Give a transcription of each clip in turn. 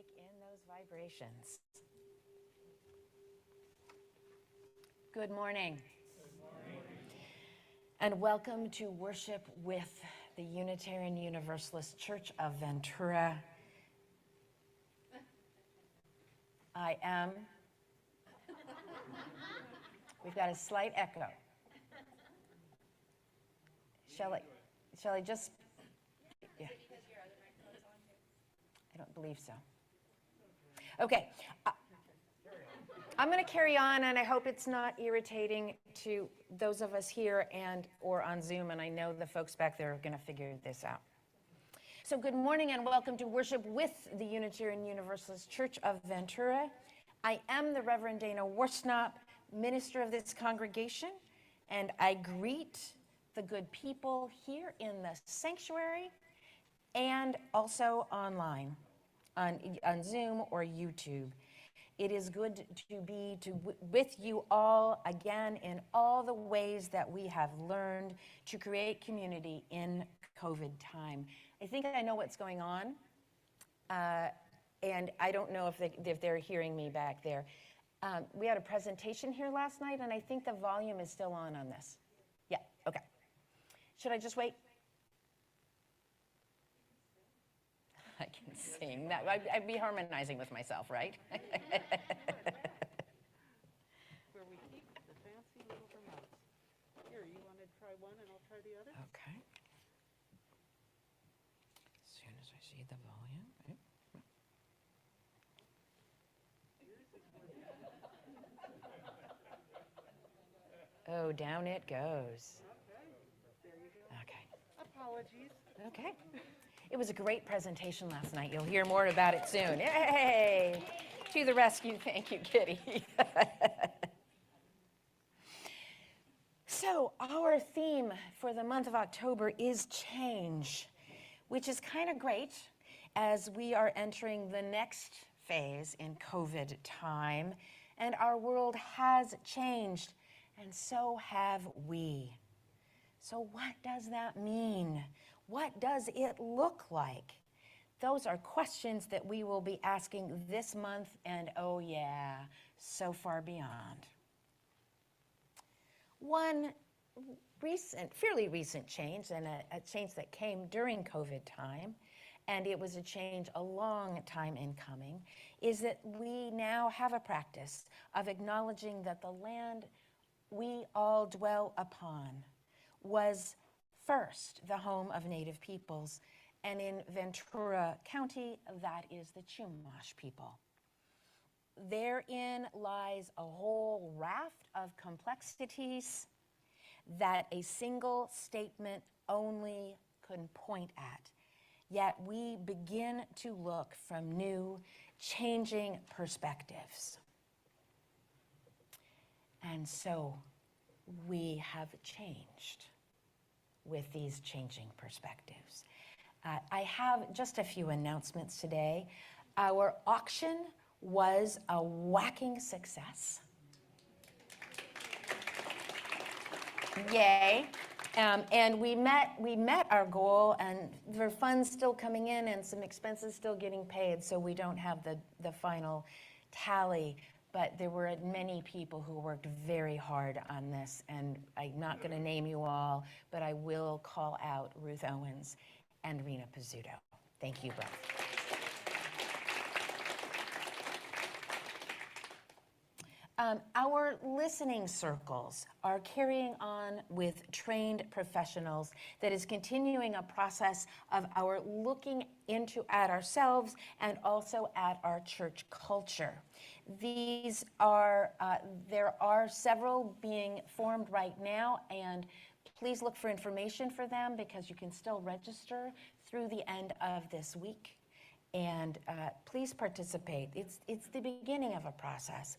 music in those vibrations. Good morning. Good morning. And welcome to worship with the Unitarian Universalist Church of Ventura. I am. We've got a slight echo. Shall I just? Yeah. I don't believe so. Okay. I'm going to carry on, and I hope it's not irritating to those of us here and or on Zoom, and I know the folks back there are going to figure this out. So good morning and welcome to worship with the Unitarian Universalist Church of Ventura. I am the Reverend Dana Worsnop, minister of this congregation, and I greet the good people here in the sanctuary and also online on Zoom or YouTube. It is good to be with you all again in all the ways that we have learned to create community in COVID time. I think I know what's going on, and I don't know if they're hearing me back there. We had a presentation here last night, and I think the volume is still on this. Yeah, okay. Should I just wait? I can sing. That I'd be harmonizing with myself, right? Where we keep the fancy little remotes. Here, you want to try one and I'll try the other? Okay. As soon as I see the volume. Oh, down it goes. Okay, there you go. Okay. Apologies. Okay. It was a great presentation last night. You'll hear more about it soon. Yay! To the rescue. Thank you, Kitty. So our theme for the month of October is change, which is kind of great as we are entering the next phase in COVID time, and our world has changed, and so have we. So what does that mean? What does it look like? Those are questions that we will be asking this month, and oh yeah, so far beyond. One fairly recent change, and a change that came during COVID time, and it was a change a long time in coming, is that we now have a practice of acknowledging that the land we all dwell upon was first the home of Native peoples, and in Ventura County, that is the Chumash people. Therein lies a whole raft of complexities that a single statement only can point at. Yet we begin to look from new, changing perspectives. And so we have changed with these changing perspectives. I have just a few announcements today. Our auction was a whacking success. Yay. And we met our goal, and there are funds still coming in and some expenses still getting paid, so we don't have the final tally. But there were many people who worked very hard on this, and I'm not going to name you all, but I will call out Ruth Owens and Rena Pizzuto. Thank you both. Our listening circles are carrying on with trained professionals that is continuing a process of our looking at ourselves and also at our church culture. These are, there are several being formed right now, and please look for information for them because you can still register through the end of this week. And please participate. It's the beginning of a process,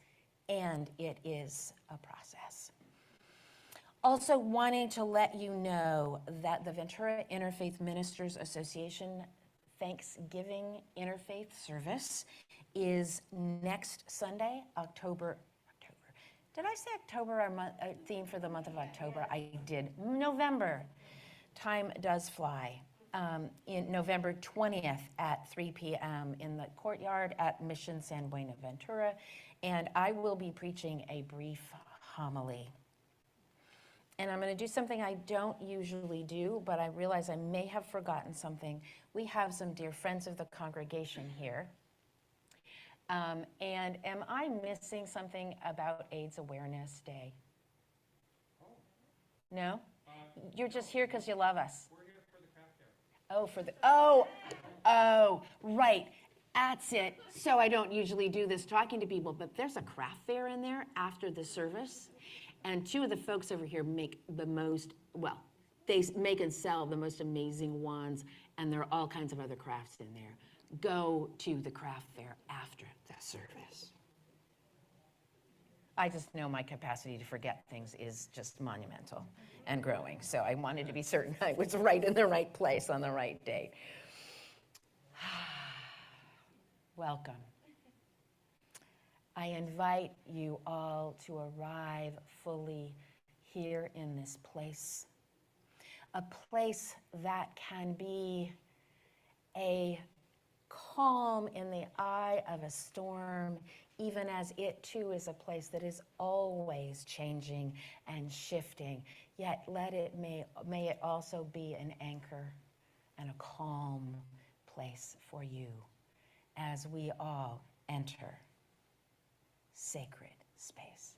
and it is a process. Also wanting to let you know that the Ventura Interfaith Ministers Association Thanksgiving Interfaith Service is next Sunday, October. Did I say October, our theme for the month of October? I did. November. Time does fly. in November 20th at 3 p.m. in the courtyard at Mission San Buenaventura, and I will be preaching a brief homily. And I'm going to do something I don't usually do, but I realize I may have forgotten something. We have some dear friends of the congregation here. And am I missing something about AIDS Awareness Day? No? You're just here because you love us. We're here for the craft fair. Right. That's it. So I don't usually do this talking to people, but there's a craft fair in there after the service. And two of the folks over here make the most, well, they make and sell the most amazing wands, and there are all kinds of other crafts in there. Go to the craft fair after the service. I just know my capacity to forget things is just monumental and growing. So I wanted to be certain I was right in the right place on the right date. Welcome. I invite you all to arrive fully here in this place. A place that can be a calm in the eye of a storm, even as it too is a place that is always changing and shifting. Yet may it also be an anchor and a calm place for you as we all enter sacred space.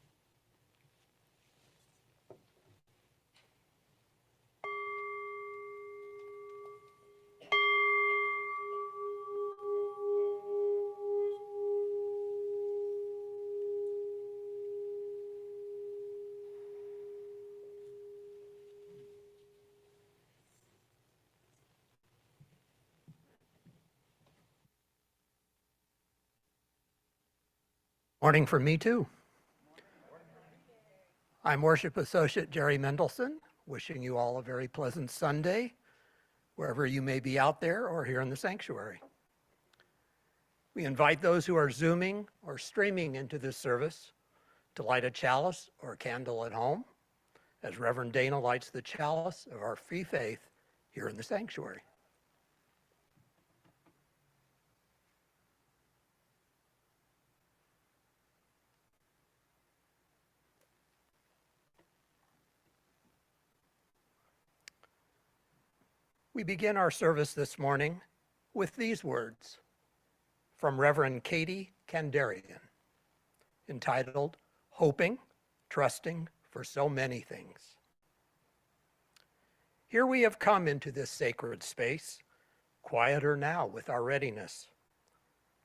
Morning from me too. I'm Worship Associate Jerry Mendelson, wishing you all a very pleasant Sunday, wherever you may be out there or here in the sanctuary. We invite those who are Zooming or streaming into this service to light a chalice or a candle at home, as Reverend Dana lights the chalice of our free faith here in the sanctuary. We begin our service this morning with these words from Reverend Katie Kandarian, entitled, Hoping, Trusting for So Many Things. Here we have come into this sacred space, quieter now with our readiness,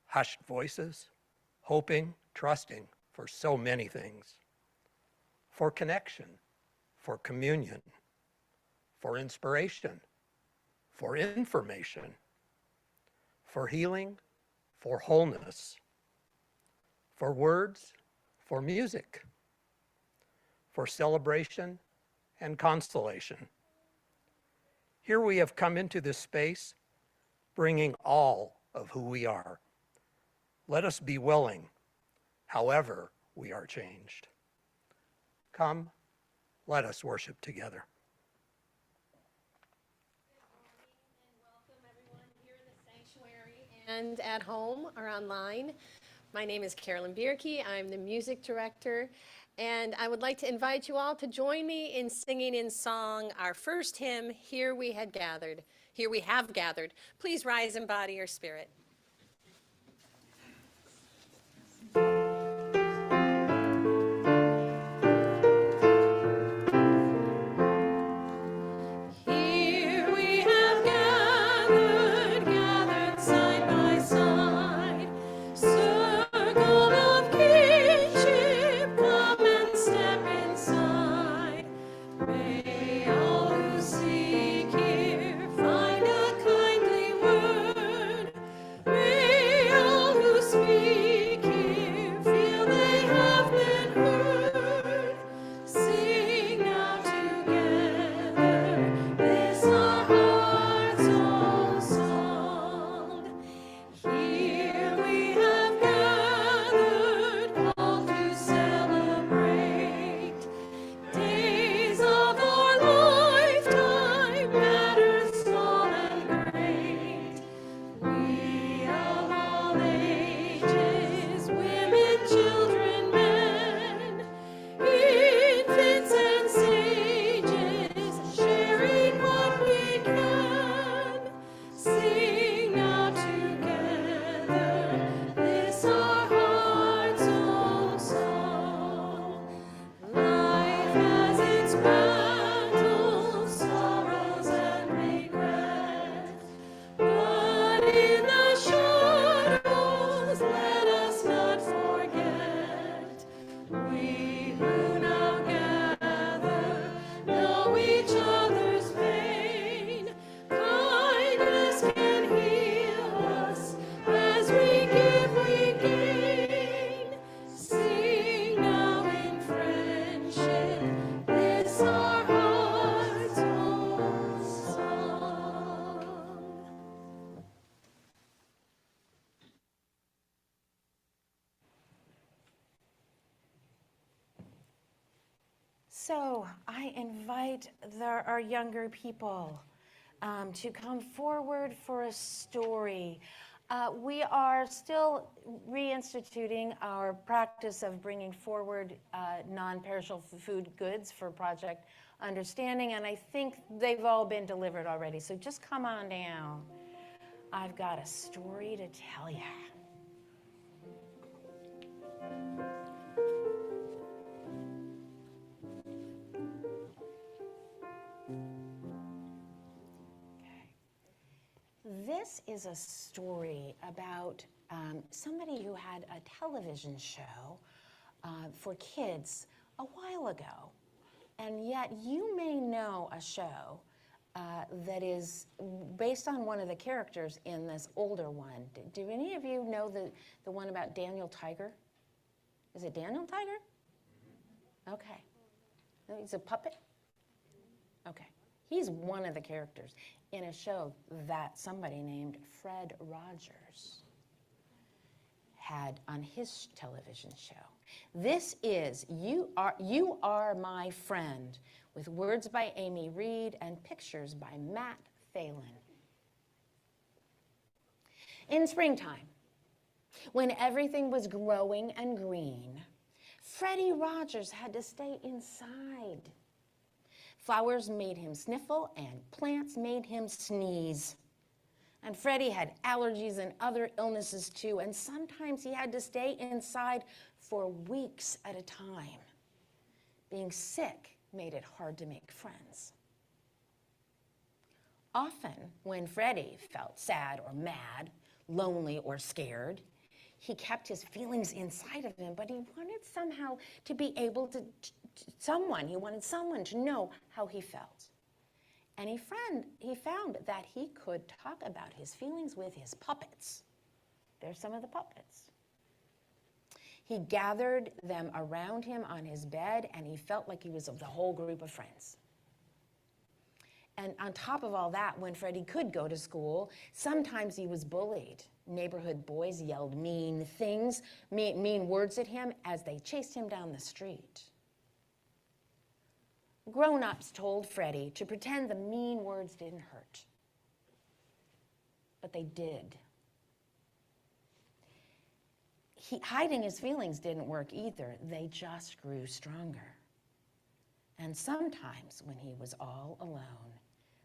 hushed voices, hoping, trusting for so many things, for connection, for communion, for inspiration, for information, for healing, for wholeness, for words, for music, for celebration and consolation. Here we have come into this space, bringing all of who we are. Let us be willing, however we are changed. Come, let us worship together. And at home or online. My name is Carolyn Bierke. I'm the music director, and I would like to invite you all to join me in singing in song our first hymn, Here We Have Gathered. Please rise in body or spirit. So I invite our younger people to come forward for a story. We are still reinstituting our practice of bringing forward non-perishable food goods for Project Understanding, and I think they've all been delivered already. So just come on down. I've got a story to tell you. This is a story about somebody who had a television show for kids a while ago. And yet you may know a show that is based on one of the characters in this older one. Do any of you know the one about Daniel Tiger? Is it Daniel Tiger? Okay. He's a puppet? Okay. He's one of the characters in a show that somebody named Fred Rogers had on his television show. This is You Are My Friend, with words by Amy Reed and pictures by Matt Phelan. In springtime, when everything was growing and green, Freddie Rogers had to stay inside. Flowers made him sniffle and plants made him sneeze. And Freddie had allergies and other illnesses too, and sometimes he had to stay inside for weeks at a time. Being sick made it hard to make friends. Often, when Freddie felt sad or mad, lonely or scared, he kept his feelings inside of him, but he wanted somehow to be able to he wanted someone to know how he felt. And he found that he could talk about his feelings with his puppets. There's some of the puppets. He gathered them around him on his bed, and he felt like he was of the whole group of friends. And on top of all that, when Freddie could go to school, sometimes he was bullied. Neighborhood boys yelled mean things, mean words at him as they chased him down the street. Grown-ups told Freddie to pretend the mean words didn't hurt. But they did. Hiding his feelings didn't work either. They just grew stronger. And sometimes when he was all alone,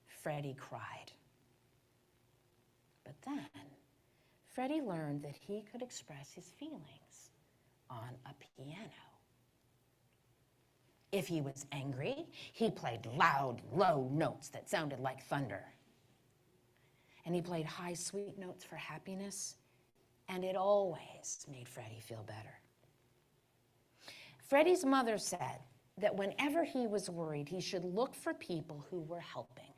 Freddie cried. But then, Freddie learned that he could express his feelings on a piano. If he was angry, he played loud, low notes that sounded like thunder. And he played high, sweet notes for happiness, and it always made Freddie feel better. Freddie's mother said that whenever he was worried, he should look for people who were helping.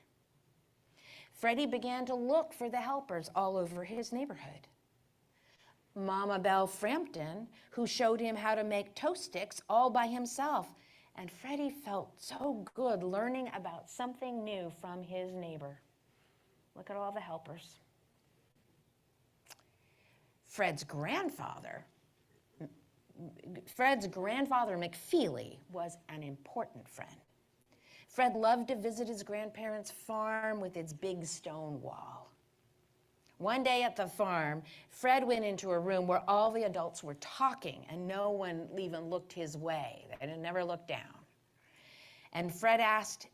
Freddie began to look for the helpers all over his neighborhood. Mama Belle Frampton, who showed him how to make toast sticks all by himself, and Freddie felt so good learning about something new from his neighbor. Look at all the helpers. Fred's grandfather McFeely was an important friend. Fred loved to visit his grandparents' farm with its big stone wall. One day at the farm, Fred went into a room where all the adults were talking and no one even looked his way. They never looked down. And Fred asked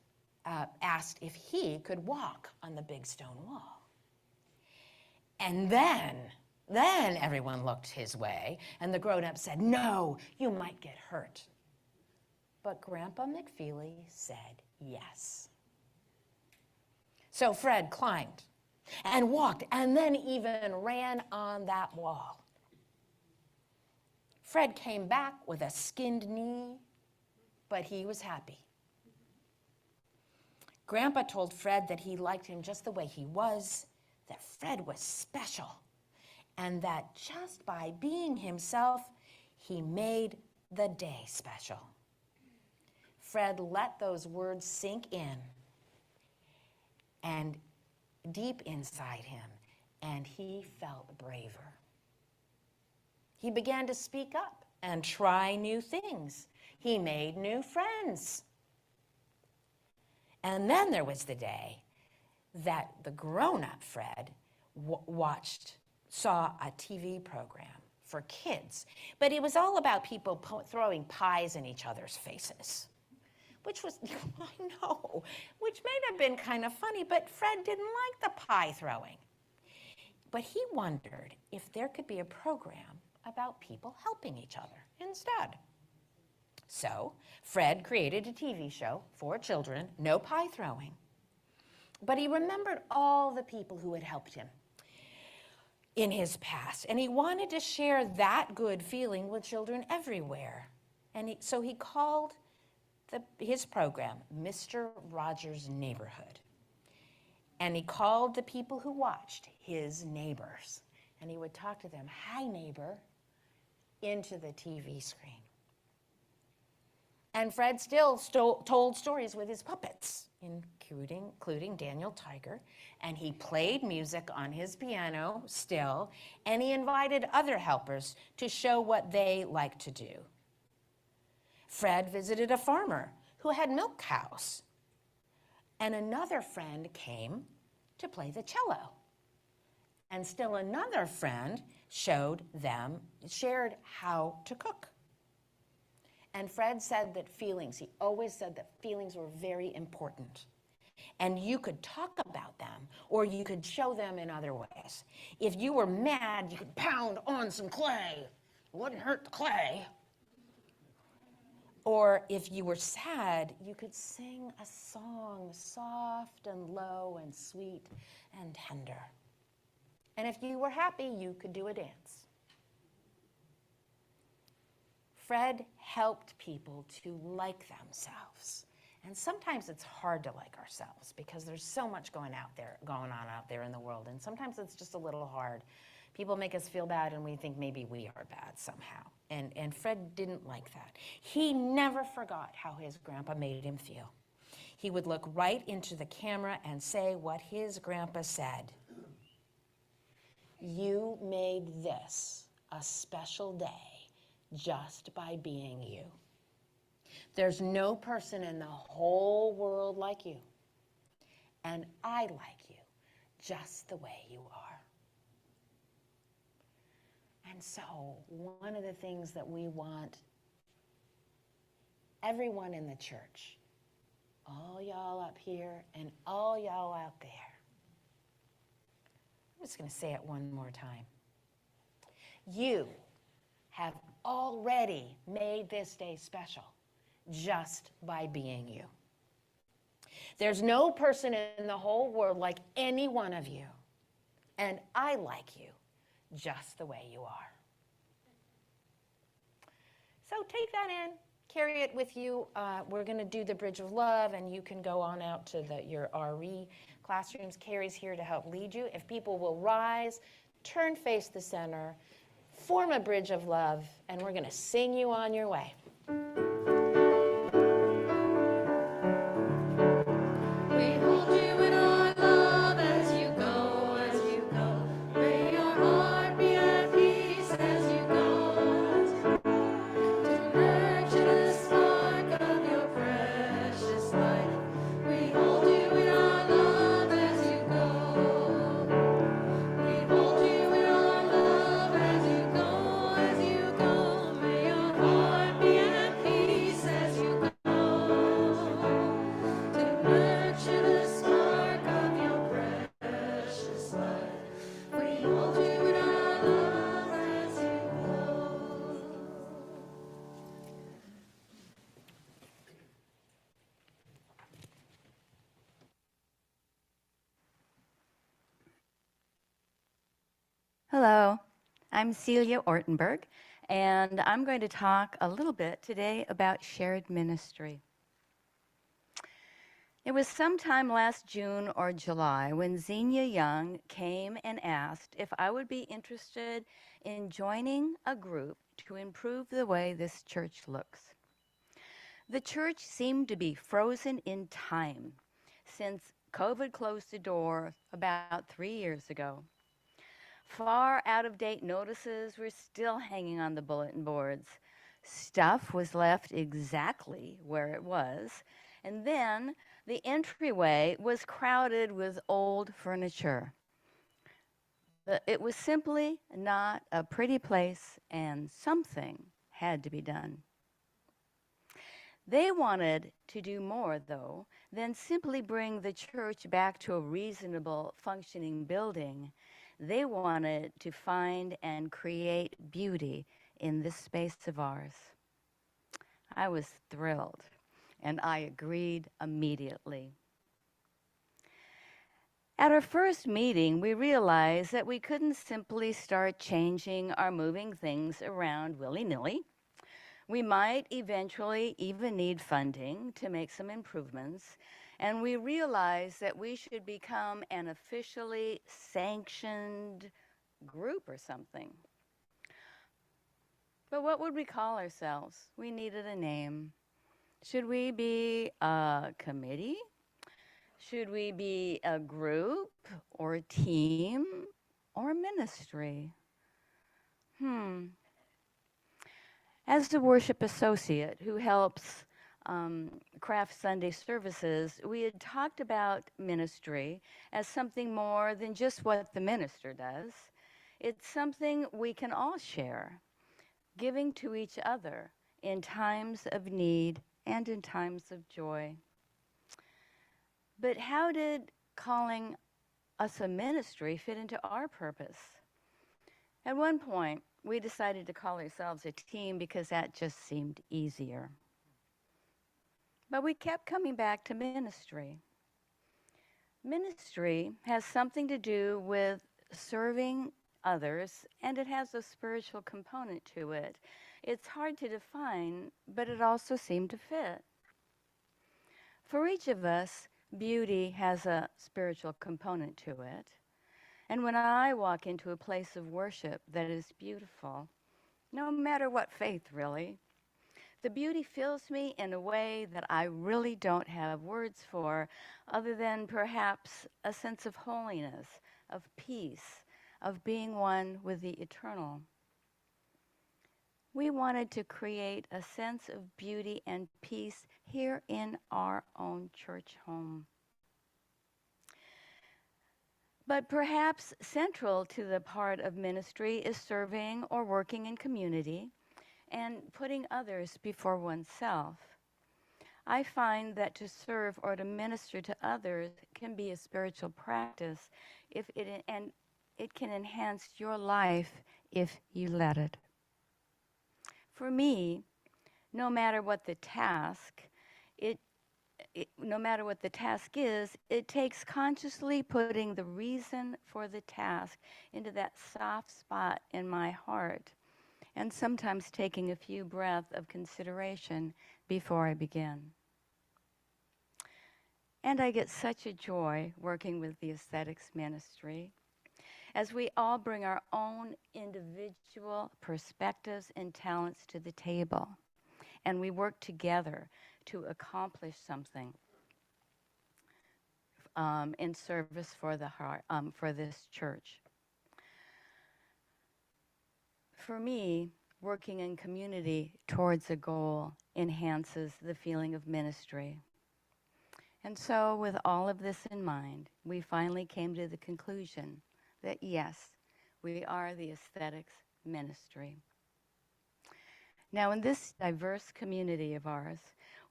if he could walk on the big stone wall. And then everyone looked his way, and the grown-up said, "No, you might get hurt." But Grandpa McFeely said yes. So Fred climbed and walked and then even ran on that wall. Fred came back with a skinned knee, but he was happy. Grandpa told Fred that he liked him just the way he was, that Fred was special, and that just by being himself, he made the day special. Fred let those words sink in and deep inside him, and he felt braver. He began to speak up and try new things. He made new friends. And then there was the day that the grown-up Fred saw a TV program for kids, but it was all about people throwing pies in each other's faces, which was, I know, which may have been kind of funny, but Fred didn't like the pie throwing. But he wondered if there could be a program about people helping each other instead. So Fred created a TV show for children, no pie throwing. But he remembered all the people who had helped him in his past, and he wanted to share that good feeling with children everywhere. And so he called his program Mr. Rogers' Neighborhood. And he called the people who watched his neighbors. And he would talk to them, "Hi, neighbor," into the TV screen. And Fred still told stories with his puppets, including Daniel Tiger, and he played music on his piano still, and he invited other helpers to show what they like to do. Fred visited a farmer who had milk cows, and another friend came to play the cello. And still another friend shared how to cook. And Fred said that he always said that feelings were very important. And you could talk about them, or you could show them in other ways. If you were mad, you could pound on some clay. It wouldn't hurt the clay. Or if you were sad, you could sing a song, soft and low and sweet and tender. And if you were happy, you could do a dance. Fred helped people to like themselves. And sometimes it's hard to like ourselves because there's so much going on out there in the world. And sometimes it's just a little hard. People make us feel bad and we think maybe we are bad somehow. And Fred didn't like that. He never forgot how his grandpa made him feel. He would look right into the camera and say what his grandpa said. "You made this a special day just by being you. There's no person in the whole world like you. And I like you just the way you are." And so one of the things that we want everyone in the church, all y'all up here and all y'all out there, I'm just going to say it one more time. You have already made this day special just by being you. There's no person in the whole world like any one of you, and I like you just the way you are. So take that in, carry it with you. We're going to do the Bridge of Love, and you can go on out to your RE classrooms. Carrie's here to help lead you. If people will rise, turn, face the center, form a bridge of love, and we're going to sing you on your way. We hold you in our love as you go, as you go. May your heart be at peace as you go. To nurture the spark of your precious life. We hold you in our love as you go. We hold you in our love as you go, as you go. May your heart be at peace as you go. To nurture the spark of your precious life. We hold you in our love as you go. Hello, I'm Celia Ortenberg, and I'm going to talk a little bit today about shared ministry. It was sometime last June or July when Xenia Young came and asked if I would be interested in joining a group to improve the way this church looks. The church seemed to be frozen in time since COVID closed the door about 3 years ago. Far out-of-date notices were still hanging on the bulletin boards. Stuff was left exactly where it was, and then The entryway was crowded with old furniture. It was simply not a pretty place, and something had to be done. They wanted to do more, though, than simply bring the church back to a reasonable functioning building. They wanted to find and create beauty in this space of ours. I was thrilled, and I agreed immediately. At our first meeting, we realized that we couldn't simply start changing or moving things around willy-nilly. We might eventually even need funding to make some improvements, and we realized that we should become an officially sanctioned group or something. But what would we call ourselves? We needed a name. Should we be a committee? Should we be a group or a team or a ministry? As the worship associate who helps craft Sunday services, we had talked about ministry as something more than just what the minister does. It's something we can all share, giving to each other in times of need and in times of joy. But how did calling us a ministry fit into our purpose? At one point, we decided to call ourselves a team because that just seemed easier. But we kept coming back to ministry. Ministry has something to do with serving others, and it has a spiritual component to it. It's hard to define, but it also seemed to fit. For each of us, beauty has a spiritual component to it. And when I walk into a place of worship that is beautiful, no matter what faith really, the beauty fills me in a way that I really don't have words for, other than perhaps a sense of holiness, of peace, of being one with the eternal. We wanted to create a sense of beauty and peace here in our own church home. But perhaps central to the part of ministry is serving or working in community and putting others before oneself. I find that to serve or to minister to others can be a spiritual practice and it can enhance your life if you let it. For me, no matter what the task, no matter what the task is, it takes consciously putting the reason for the task into that soft spot in my heart, and sometimes taking a few breaths of consideration before I begin. And I get such a joy working with the aesthetics ministry, as we all bring our own individual perspectives and talents to the table, and we work together to accomplish something in service for the heart, for this church. For me, working in community towards a goal enhances the feeling of ministry. And so, with all of this in mind, we finally came to the conclusion that yes, we are the aesthetics ministry. Now, in this diverse community of ours,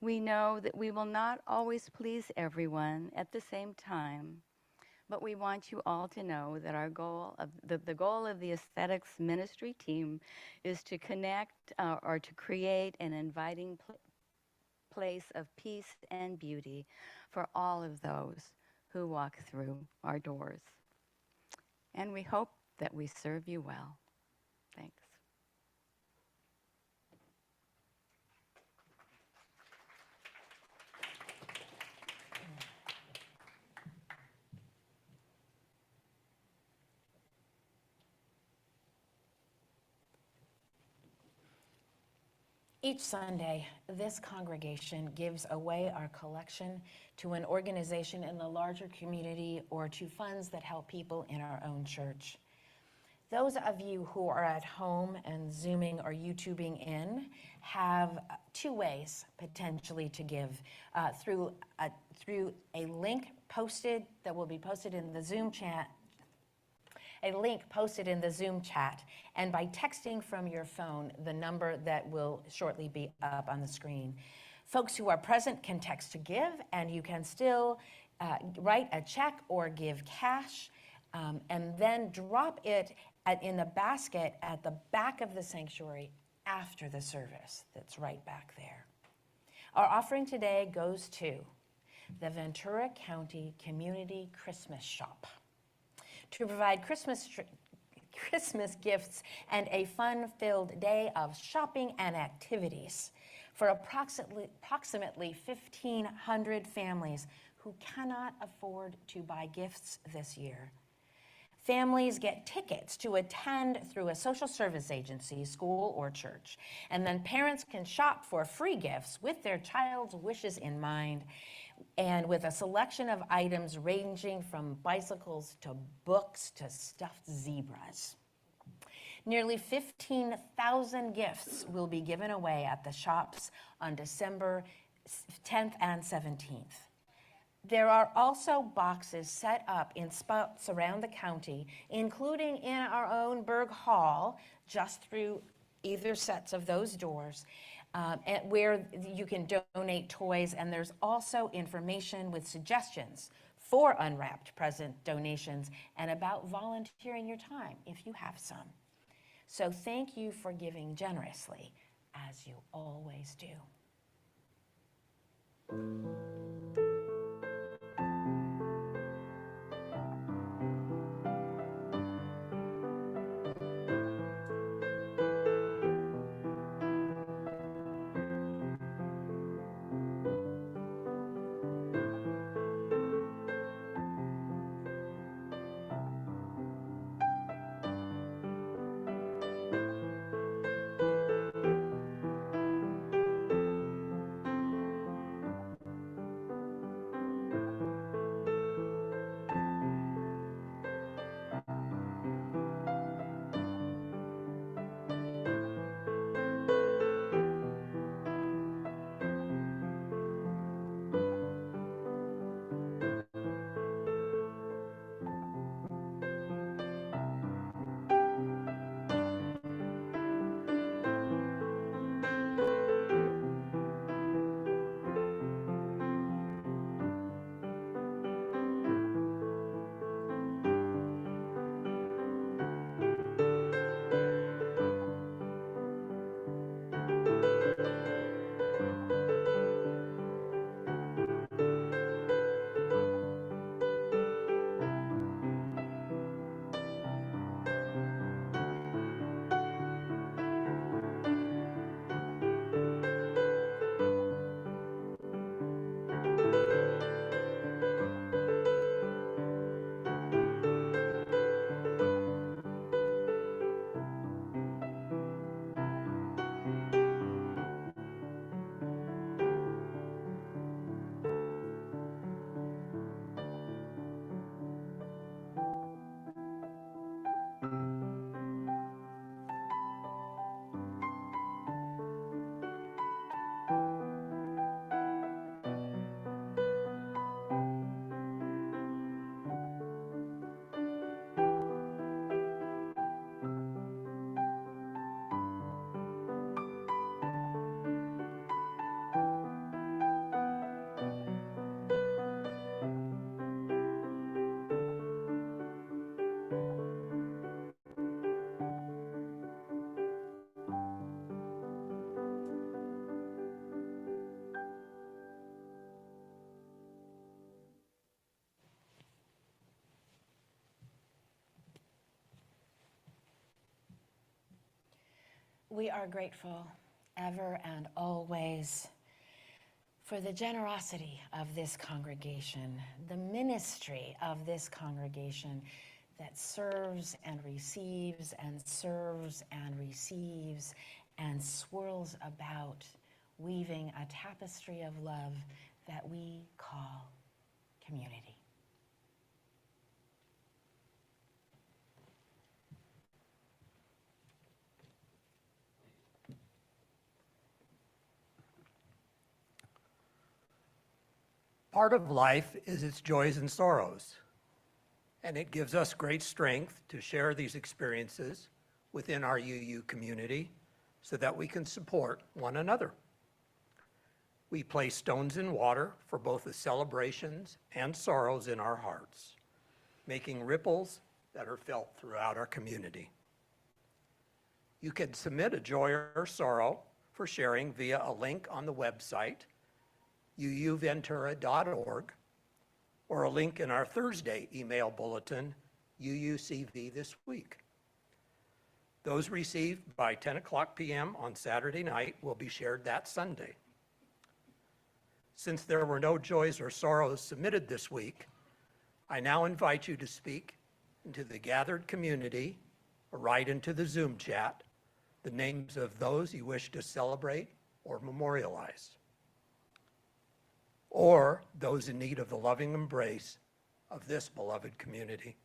we know that we will not always please everyone at the same time, but we want you all to know that our goal of the goal of the aesthetics ministry team is to connect or to create an inviting place of peace and beauty for all of those who walk through our doors. And we hope that we serve you well. Thanks. Each Sunday, this congregation gives away our collection to an organization in the larger community or to funds that help people in our own church. Those of you who are at home and Zooming or YouTubing in have two ways potentially to give through a link posted that will be posted in the Zoom chat, and by texting from your phone the number that will shortly be up on the screen. Folks who are present can text to give, and you can still write a check or give cash, and then drop it in the basket at the back of the sanctuary after the service. That's right back there. Our offering today goes to the Ventura County Community Christmas Shop to provide Christmas gifts and a fun-filled day of shopping and activities for approximately 1,500 families who cannot afford to buy gifts this year. Families get tickets to attend through a social service agency, school, or church. And then parents can shop for free gifts with their child's wishes in mind, and with a selection of items ranging from bicycles to books to stuffed zebras. Nearly 15,000 gifts will be given away at the shops on December 10th and 17th. There are also boxes set up in spots around the county, including in our own Berg Hall, just through either sets of those doors, where you can donate toys. And there's also information with suggestions for unwrapped present donations and about volunteering your time if you have some. So thank you for giving generously, as you always do. We are grateful ever and always for the generosity of this congregation, the ministry of this congregation that serves and receives and serves and receives and swirls about, weaving a tapestry of love that we call community. Part of life is its joys and sorrows, and it gives us great strength to share these experiences within our UU community so that we can support one another. We place stones in water for both the celebrations and sorrows in our hearts, making ripples that are felt throughout our community. You can submit a joy or sorrow for sharing via a link on the website, uuventura.org, or a link in our Thursday email bulletin, UUCV This Week. Those received by 10 o'clock p.m. on Saturday night will be shared that Sunday. Since there were no joys or sorrows submitted this week, I now invite you to speak into the gathered community or write into the Zoom chat the names of those you wish to celebrate or memorialize, or those in need of the loving embrace of this beloved community.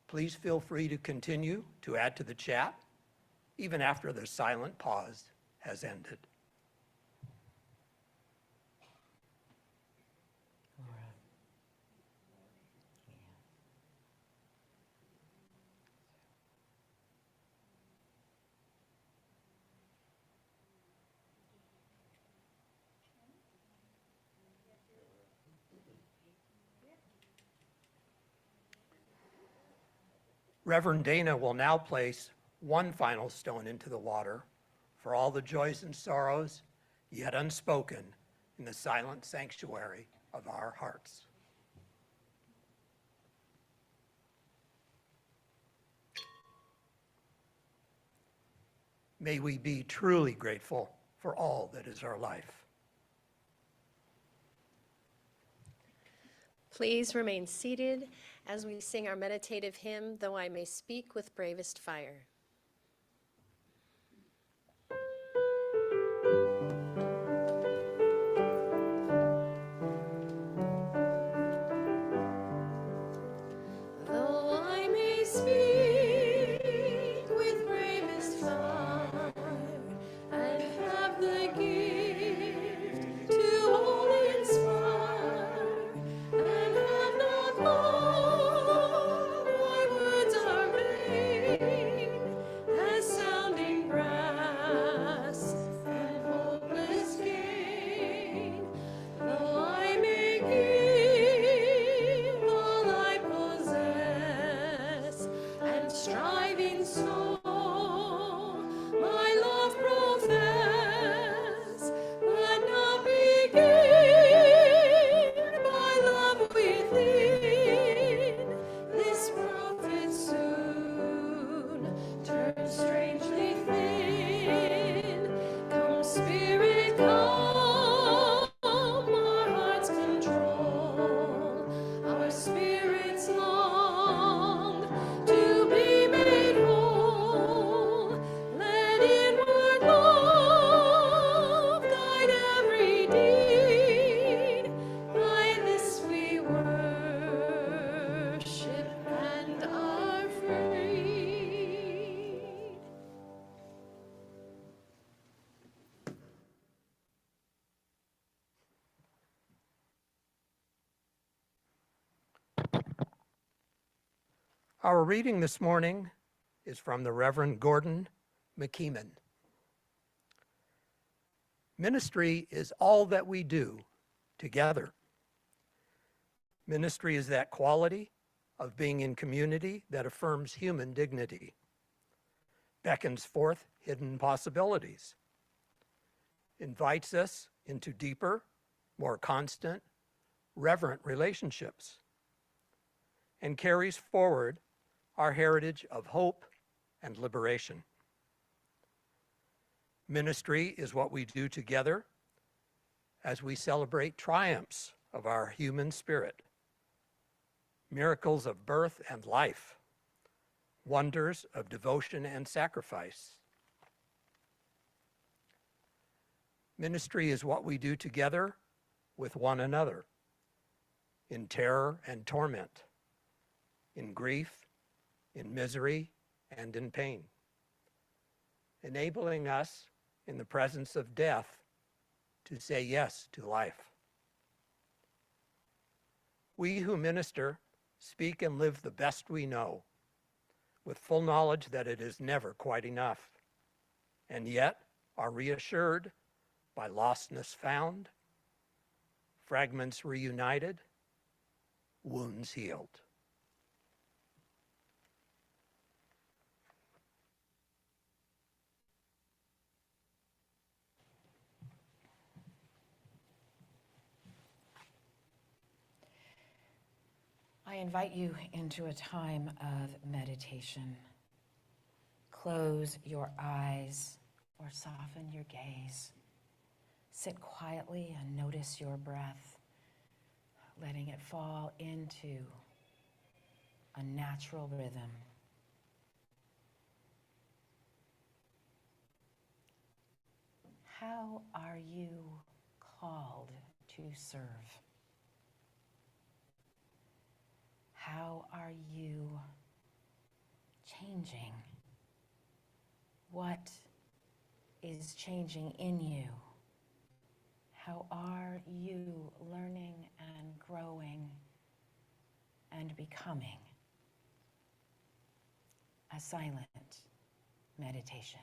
Please feel free to continue to add to the chat, even after the silent pause has ended. Reverend Dana will now place one final stone into the water for all the joys and sorrows yet unspoken in the silent sanctuary of our hearts. May we be truly grateful for all that is our life. Please remain seated as we sing our meditative hymn, Though I May Speak with Bravest Fire. Though I may speak with bravest fire and have the gift to all inspire, and have not love, my words are vain as sounding brass and hopeless gain. Though I may give all I possess, and striving so my love profess, but not begin my love within, this prophet soon turns strangely thin. Come, Spirit, come, our heart's control. Our spirits long to be made whole. Let inward love guide every deed. By this we worship and are freed. Our reading this morning is from the Reverend Gordon McKeeman. Ministry is all that we do together. Ministry is that quality of being in community that affirms human dignity, beckons forth hidden possibilities, invites us into deeper, more constant, reverent relationships, and carries forward our heritage of hope and liberation. Ministry is what we do together as we celebrate triumphs of our human spirit, miracles of birth and life, wonders of devotion and sacrifice. Ministry is what we do together with one another in terror and torment, in grief, in misery, and in pain, enabling us in the presence of death to say yes to life. We who minister speak and live the best we know, with full knowledge that it is never quite enough, and yet are reassured by lostness found, fragments reunited, wounds healed. I invite you into a time of meditation. Close your eyes or soften your gaze. Sit quietly and notice your breath, letting it fall into a natural rhythm. How are you called to serve? How are you changing? What is changing in you? How are you learning and growing and becoming? A silent meditation.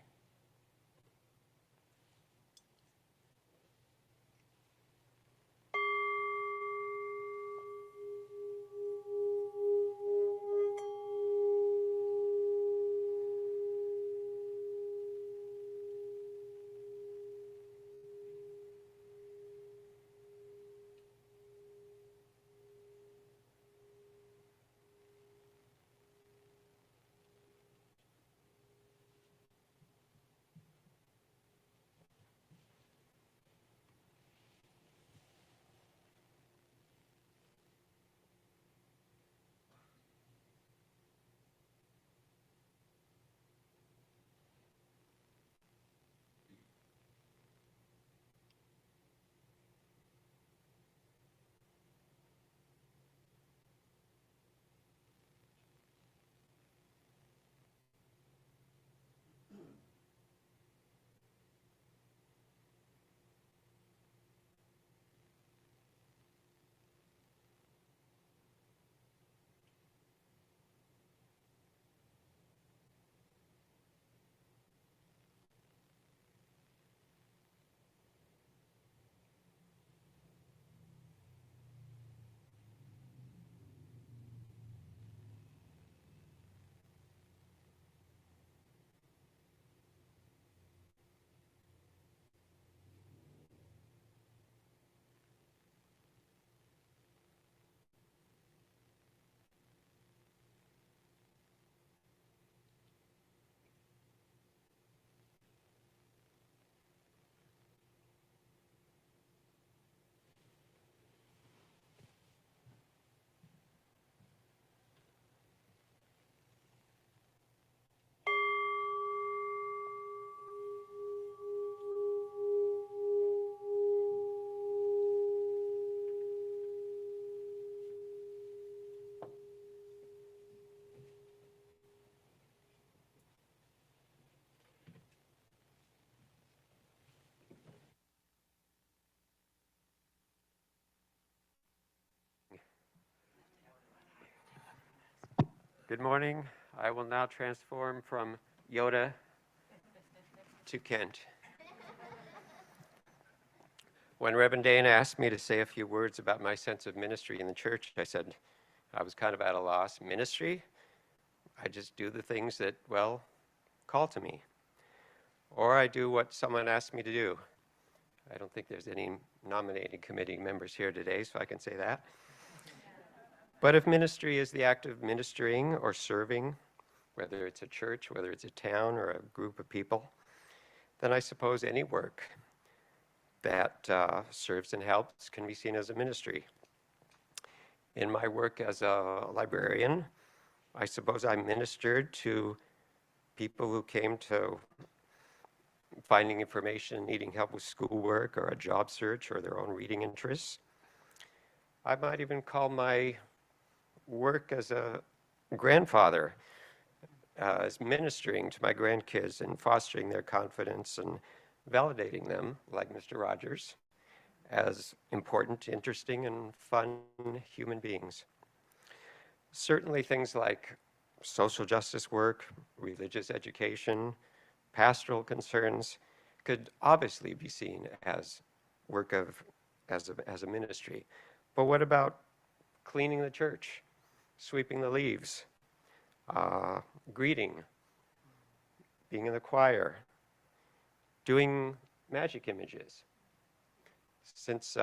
Good morning. I will now transform from Yoda to Kent. When Reverend Dana asked me to say a few words about my sense of ministry in the church, I said I was kind of at a loss. Ministry? I just do the things that, well, call to me. Or I do what someone asked me to do. I don't think there's any nominating committee members here today, so I can say that. But if ministry is the act of ministering or serving, whether it's a church, whether it's a town or a group of people, then I suppose any work that serves and helps can be seen as a ministry. In my work as a librarian, I suppose I ministered to people who came to finding information, needing help with schoolwork or a job search or their own reading interests. I might even call my work as a grandfather as ministering to my grandkids and fostering their confidence and validating them, like Mr. Rogers, as important, interesting, and fun human beings. Certainly things like social justice work, religious education, pastoral concerns could obviously be seen as work of, as a ministry. But what about cleaning the church, sweeping the leaves, greeting, being in the choir, doing magic images? Since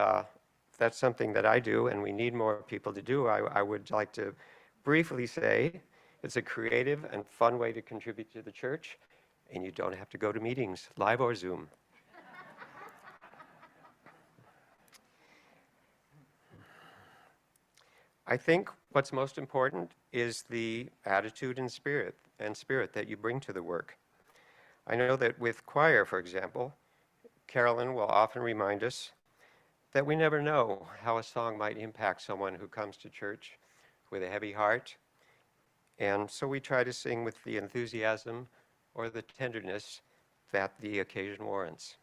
that's something that I do and we need more people to do, I would like to briefly say it's a creative and fun way to contribute to the church, and you don't have to go to meetings, live or Zoom. I think what's most important is the attitude and spirit that you bring to the work. I know that with choir, for example, Carolyn will often remind us that we never know how a song might impact someone who comes to church with a heavy heart. And so we try to sing with the enthusiasm or the tenderness that the occasion warrants.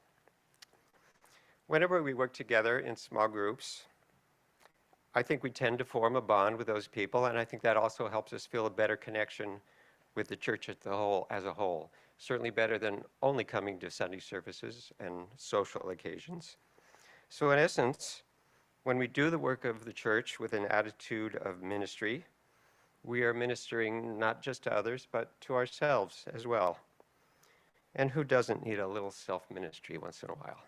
Whenever we work together in small groups, I think we tend to form a bond with those people, and I think that also helps us feel a better connection with the church as a whole. Certainly better than only coming to Sunday services and social occasions. So in essence, when we do the work of the church with an attitude of ministry, we are ministering not just to others, but to ourselves as well. And who doesn't need a little self-ministry once in a while?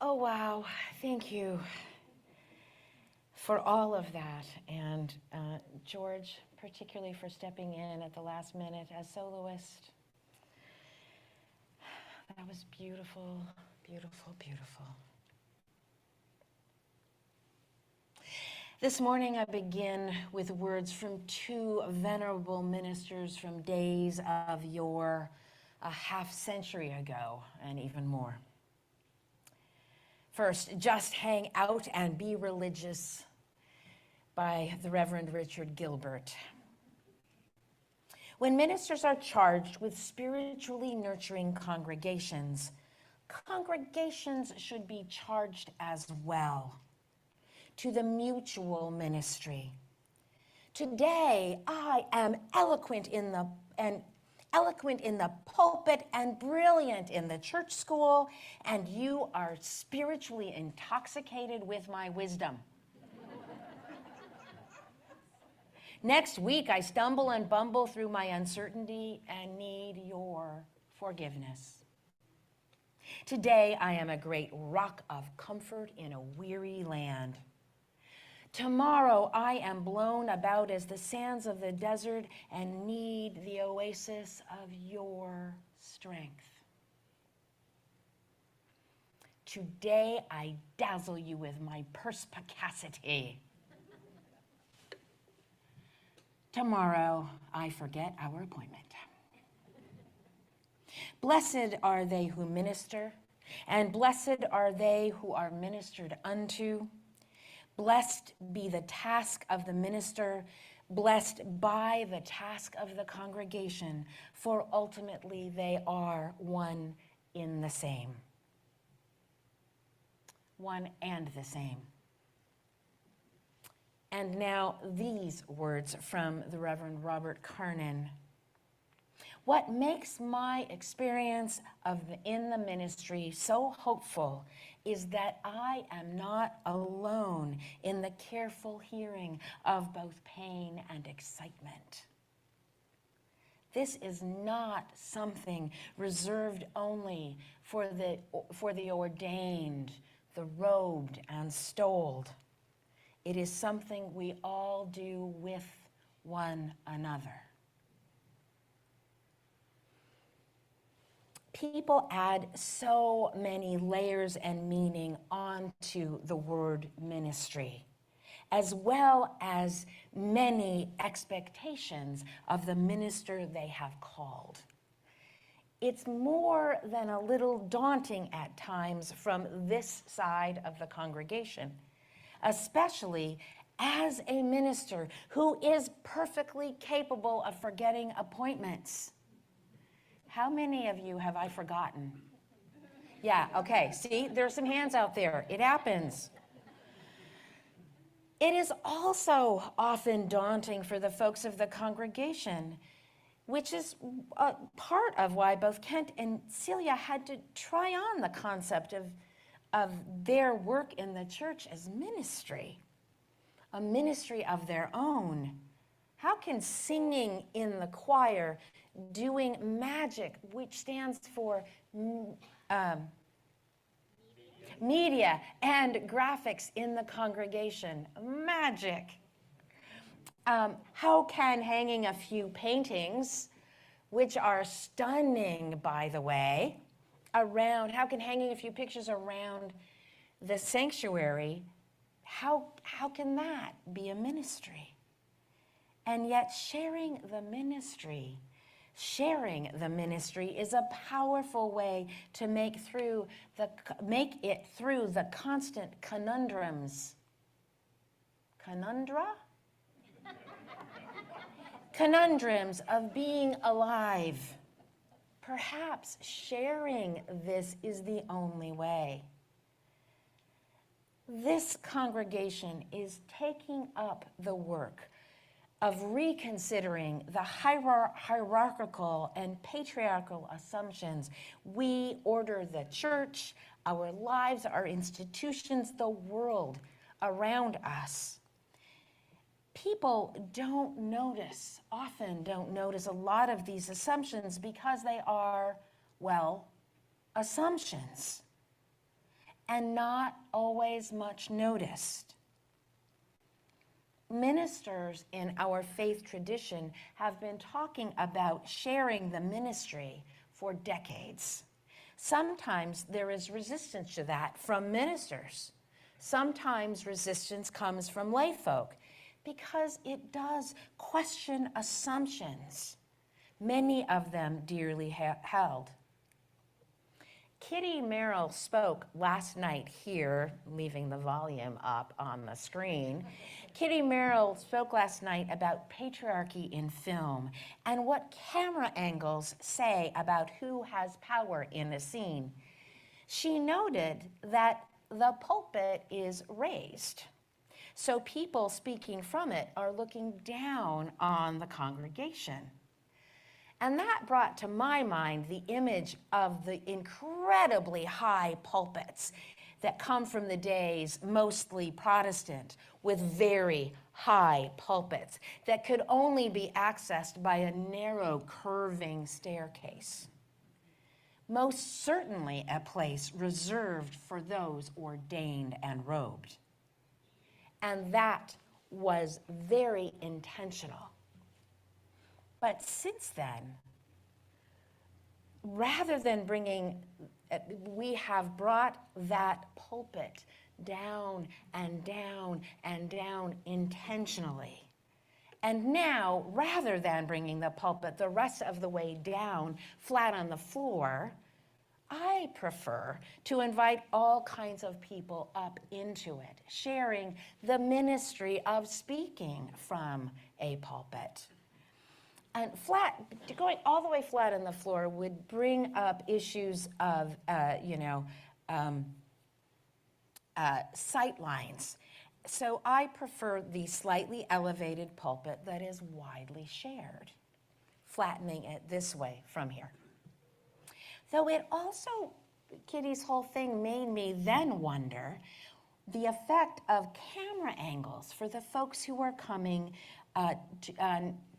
Oh, wow. Thank you for all of that. And George, particularly for stepping in at the last minute as soloist. That was beautiful, beautiful, beautiful. This morning I begin with words from two venerable ministers from days of yore, a half century ago and even more. First, Just Hang Out and Be Religious by the Reverend Richard Gilbert. When ministers are charged with spiritually nurturing congregations, congregations should be charged as well to the mutual ministry. Today, I am eloquent in the pulpit and brilliant in the church school, and you are spiritually intoxicated with my wisdom. Next week, I stumble and bumble through my uncertainty and need your forgiveness. Today, I am a great rock of comfort in a weary land. Tomorrow, I am blown about as the sands of the desert and need the oasis of your strength. Today, I dazzle you with my perspicacity. Tomorrow, I forget our appointment. Blessed are they who minister, and blessed are they who are ministered unto. Blessed be the task of the minister, blessed by the task of the congregation, for ultimately they are one in the same. One and the same. And now these words from the Reverend Robert Carnan. What makes my experience in the ministry so hopeful is that I am not alone in the careful hearing of both pain and excitement. This is not something reserved only for the ordained, the robed and stoled. It is something we all do with one another. People add so many layers and meaning onto the word ministry, as well as many expectations of the minister they have called. It's more than a little daunting at times from this side of the congregation, especially as a minister who is perfectly capable of forgetting appointments. How many of you have I forgotten? Yeah, okay, see, there's some hands out there. It happens. It is also often daunting for the folks of the congregation, which is part of why both Kent and Celia had to try on the concept of their work in the church as ministry, a ministry of their own. How can singing in the choir, doing magic, which stands for media and graphics in the congregation, magic? How can hanging a few paintings, which are stunning, by the way, how can hanging a few pictures around the sanctuary, how can that be a ministry? And yet sharing the ministry is a powerful way to make it through the constant conundrums. Conundrums of being alive. Perhaps sharing this is the only way. This congregation is taking up the work of reconsidering the hierarchical and patriarchal assumptions we order the church, our lives, our institutions, the world around us. People often don't notice a lot of these assumptions because they are, well, assumptions. and not always much noticed. Ministers in our faith tradition have been talking about sharing the ministry for decades. Sometimes there is resistance to that from ministers. Sometimes resistance comes from layfolk because it does question assumptions, many of them dearly held. Kitty Merrill spoke last night here, leaving the volume up on the screen. Kitty Merrill spoke last night about patriarchy in film and what camera angles say about who has power in a scene. She noted that the pulpit is raised, so people speaking from it are looking down on the congregation. And that brought to my mind the image of the incredibly high pulpits that come from the days mostly Protestant, with very high pulpits that could only be accessed by a narrow curving staircase. Most certainly a place reserved for those ordained and robed. And that was very intentional. But since then, rather than we have brought that pulpit down and down and down intentionally. And now, rather than bringing the pulpit the rest of the way down, flat on the floor, I prefer to invite all kinds of people up into it, sharing the ministry of speaking from a pulpit. And going all the way flat on the floor would bring up issues of, sight lines. So I prefer the slightly elevated pulpit that is widely shared, flattening it this way from here. Though it also, Kitty's whole thing made me then wonder the effect of camera angles for the folks who are coming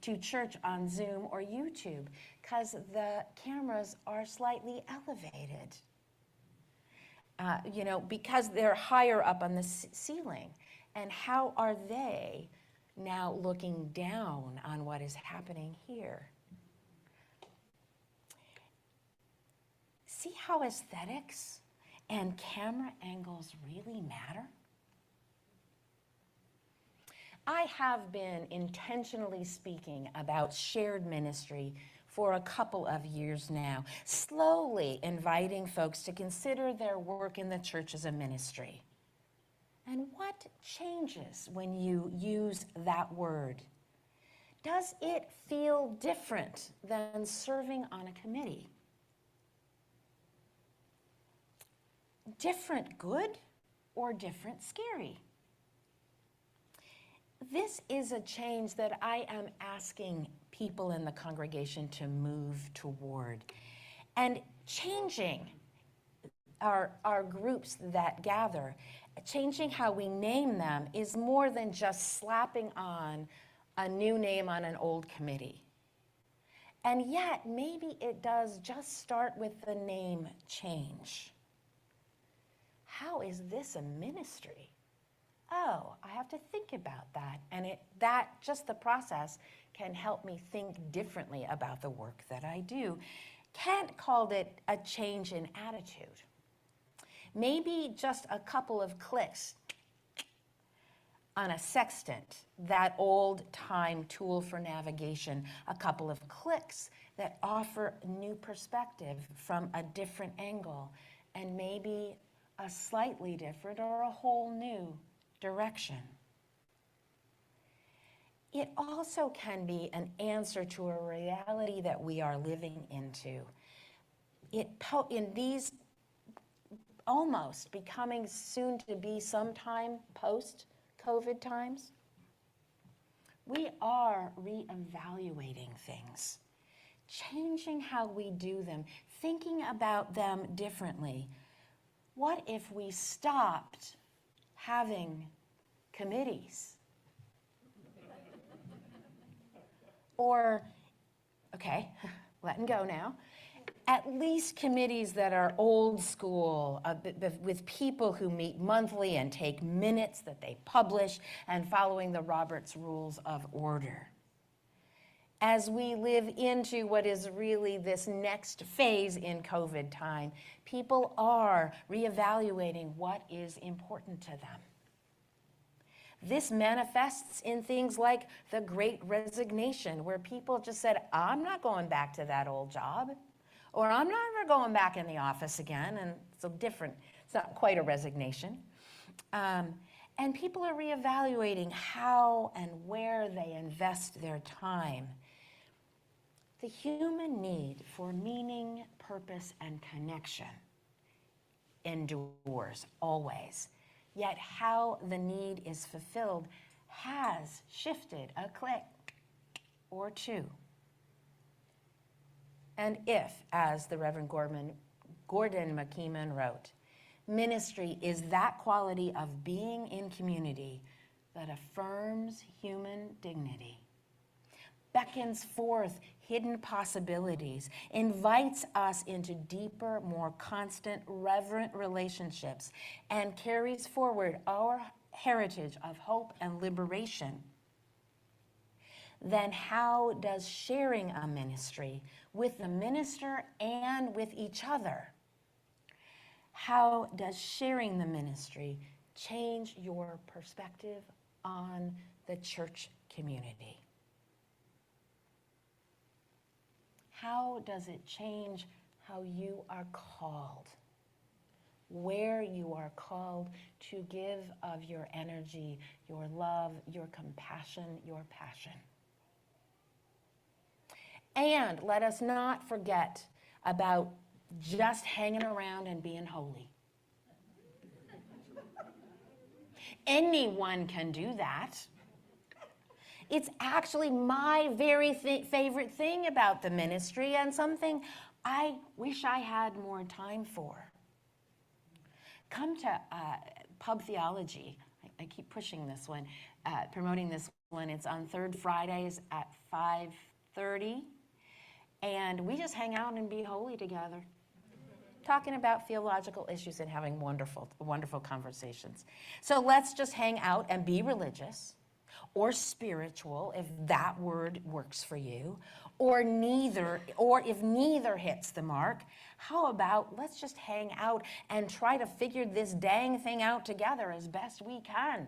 to church on Zoom or YouTube, because the cameras are slightly elevated. Because they're higher up on the ceiling. And how are they now looking down on what is happening here? See how aesthetics and camera angles really matter? I have been intentionally speaking about shared ministry for a couple of years now, slowly inviting folks to consider their work in the church as a ministry. And what changes when you use that word? Does it feel different than serving on a committee? Different good or different scary? This is a change that I am asking people in the congregation to move toward. And changing our groups that gather, changing how we name them is more than just slapping on a new name on an old committee. And yet, maybe it does just start with the name change. How is this a ministry? Oh, I have to think about that. And just the process can help me think differently about the work that I do. Can't call it a change in attitude. Maybe just a couple of clicks on a sextant, that old-time tool for navigation, a couple of clicks that offer new perspective from a different angle, and maybe a slightly different or a whole new direction. It also can be an answer to a reality that we are living into. In these almost becoming soon to be sometime post-COVID times, we are reevaluating things, changing how we do them, thinking about them differently. What if we stopped having committees? Or, okay, letting go now. at least committees that are old school, with people who meet monthly and take minutes that they publish and following the Roberts Rules of Order. As we live into what is really this next phase in COVID time, people are reevaluating what is important to them. This manifests in things like the Great Resignation, where people just said, I'm not going back to that old job, or I'm never going back in the office again, and it's it's not quite a resignation. And people are reevaluating how and where they invest their time. The human need for meaning, purpose, and connection endures always. Yet how the need is fulfilled has shifted a click or two. And if, as the Reverend Gordon McKeeman wrote, ministry is that quality of being in community that affirms human dignity, beckons forth hidden possibilities, invites us into deeper, more constant, reverent relationships, and carries forward our heritage of hope and liberation, then how does sharing a ministry with the minister and with each other, how does sharing the ministry change your perspective on the church community? How does it change how you are called, where you are called to give of your energy, your love, your compassion, your passion? And let us not forget about just hanging around and being holy. Anyone can do that. It's actually my very favorite thing about the ministry, and something I wish I had more time for. Come to Pub Theology. I keep pushing this one, promoting this one. It's on third Fridays at 5:30. And we just hang out and be holy together, talking about theological issues and having wonderful, wonderful conversations. So let's just hang out and be religious or spiritual, if that word works for you, or neither, or if neither hits the mark, how about let's just hang out and try to figure this dang thing out together as best we can.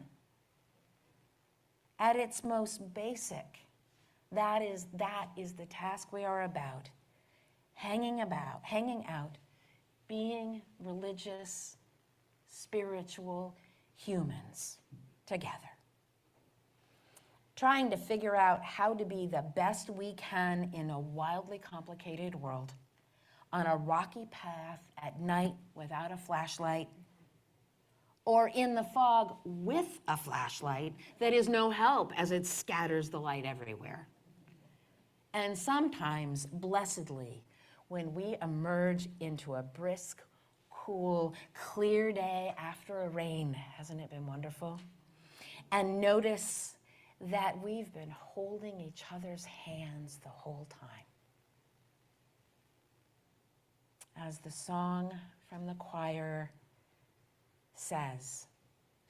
At its most basic, that is the task we are about. Hanging out, being religious, spiritual humans together. Trying to figure out how to be the best we can in a wildly complicated world, on a rocky path at night without a flashlight, or in the fog with a flashlight that is no help as it scatters the light everywhere. And sometimes, blessedly, when we emerge into a brisk, cool, clear day after a rain, hasn't it been wonderful? And notice that we've been holding each other's hands the whole time. As the song from the choir says,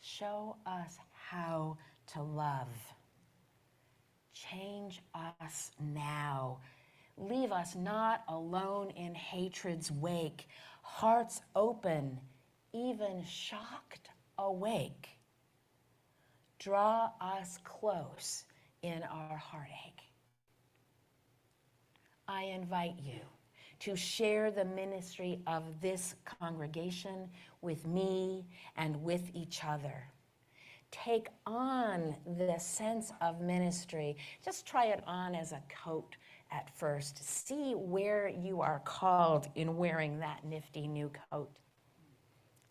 show us how to love. Change us now. Leave us not alone in hatred's wake, hearts open, even shocked awake. Draw us close in our heartache. I invite you to share the ministry of this congregation with me and with each other. Take on the sense of ministry. Just try it on as a coat at first. See where you are called in wearing that nifty new coat.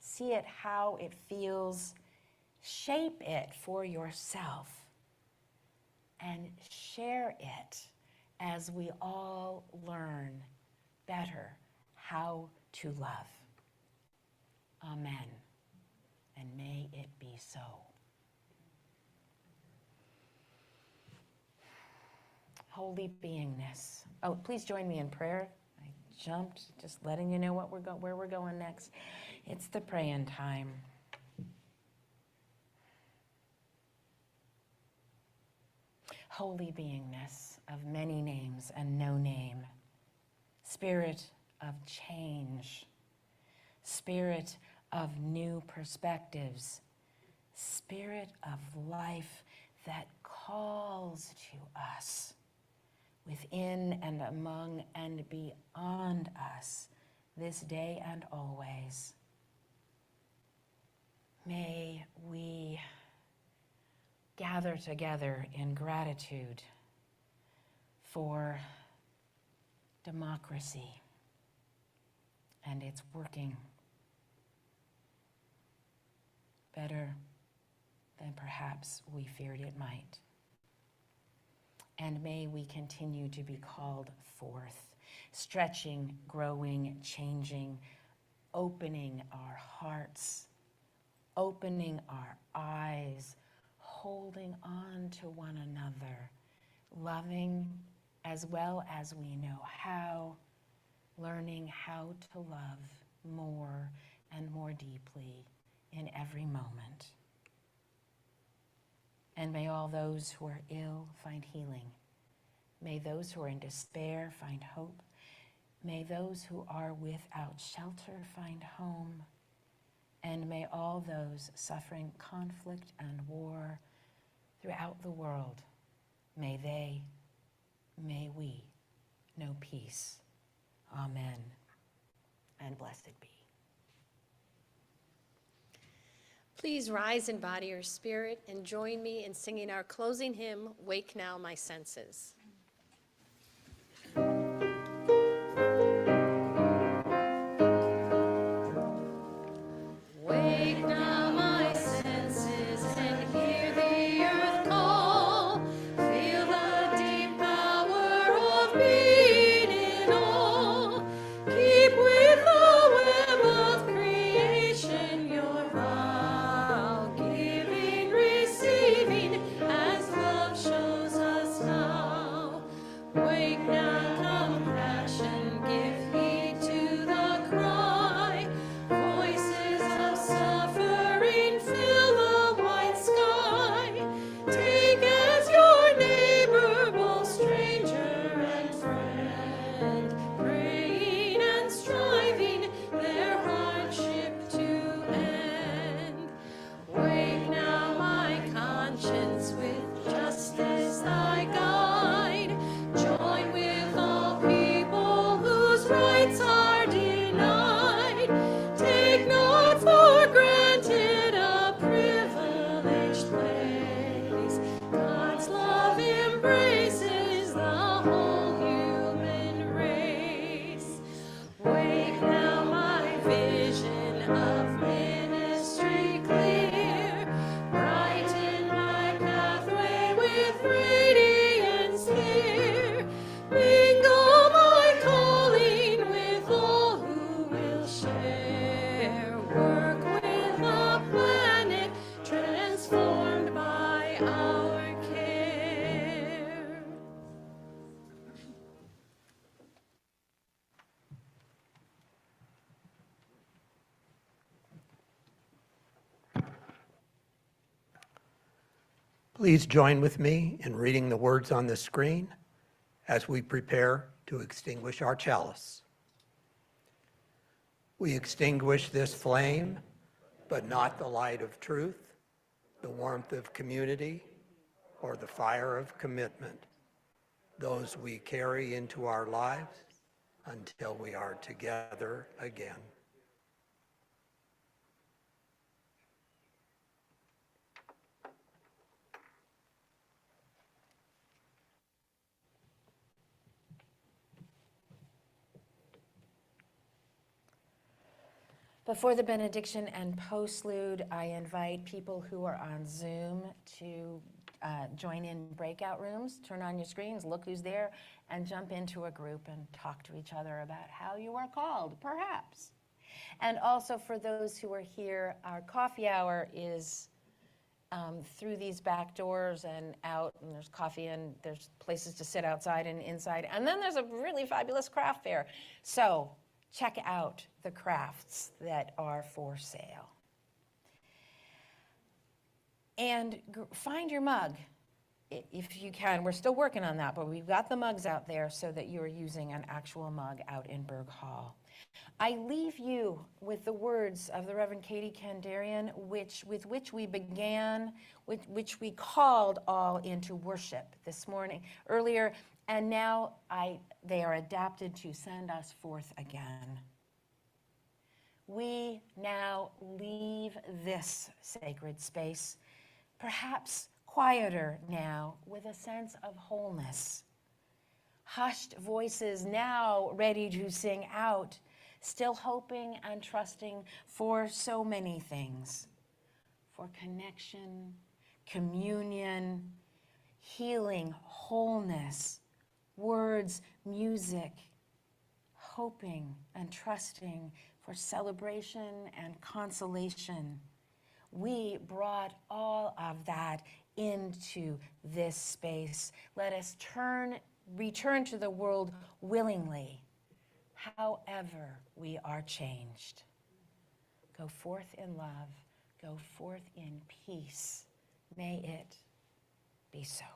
See it, how it feels. Shape it for yourself and share it as we all learn better how to love. Amen. And may it be so. Holy beingness. Oh, please join me in prayer. I jumped, just letting you know where we're going next. It's the praying time. Holy beingness of many names and no name, spirit of change, spirit of new perspectives, spirit of life that calls to us within and among and beyond us this day and always. May we gather together in gratitude for democracy and it's working better than perhaps we feared it might. And may we continue to be called forth, stretching, growing, changing, opening our hearts, opening our eyes, holding on to one another, loving as well as we know how, learning how to love more and more deeply in every moment. And may all those who are ill find healing. May those who are in despair find hope. May those who are without shelter find home. And may all those suffering conflict and war throughout the world, may we know peace. Amen. And blessed be. Please rise in body or spirit and join me in singing our closing hymn, Wake Now My Senses. Wake now my senses and hear the earth call. Feel the deep power of being in awe. Keep with the web of creation your vow. Giving, receiving as love shows us now. Wake now, compassion, give heed to the cry. Voices of suffering fill the wide sky. Take as your neighbor both stranger and friend, praying and striving their hardship to end. Wake now my conscience with justice thy guide. Join with all people whose rights are denied. Take not for granted a privileged place. God's love embraces the whole human race. Wake now my vision of ministry clear. Brighten my pathway with radiance here. Mingle my calling with all who will share. Work with a planet transformed by our care. Please join with me in reading the words on the screen as we prepare to extinguish our chalice. We extinguish this flame, but not the light of truth, the warmth of community, or the fire of commitment, those we carry into our lives until we are together again. Before the benediction and postlude, I invite people who are on Zoom to join in breakout rooms, turn on your screens, look who's there, and jump into a group and talk to each other about how you are called, perhaps. And also for those who are here, our coffee hour is through these back doors and out, and there's coffee and there's places to sit outside and inside. And then there's a really fabulous craft fair. So check out the crafts that are for sale. And find your mug if you can. We're still working on that, but we've got the mugs out there so that you are using an actual mug out in Berg Hall. I leave you with the words of the Reverend Katie Kandarian, with which we began, which we called all into worship this morning, earlier, and now they are adapted to send us forth again. We now leave this sacred space, perhaps quieter now, with a sense of wholeness. Hushed voices now ready to sing out, still hoping and trusting for so many things, for connection, communion, healing, wholeness, words, music, hoping and trusting for celebration and consolation. We brought all of that into this space. Let us return to the world willingly, however we are changed. Go forth in love, go forth in peace. May it be so.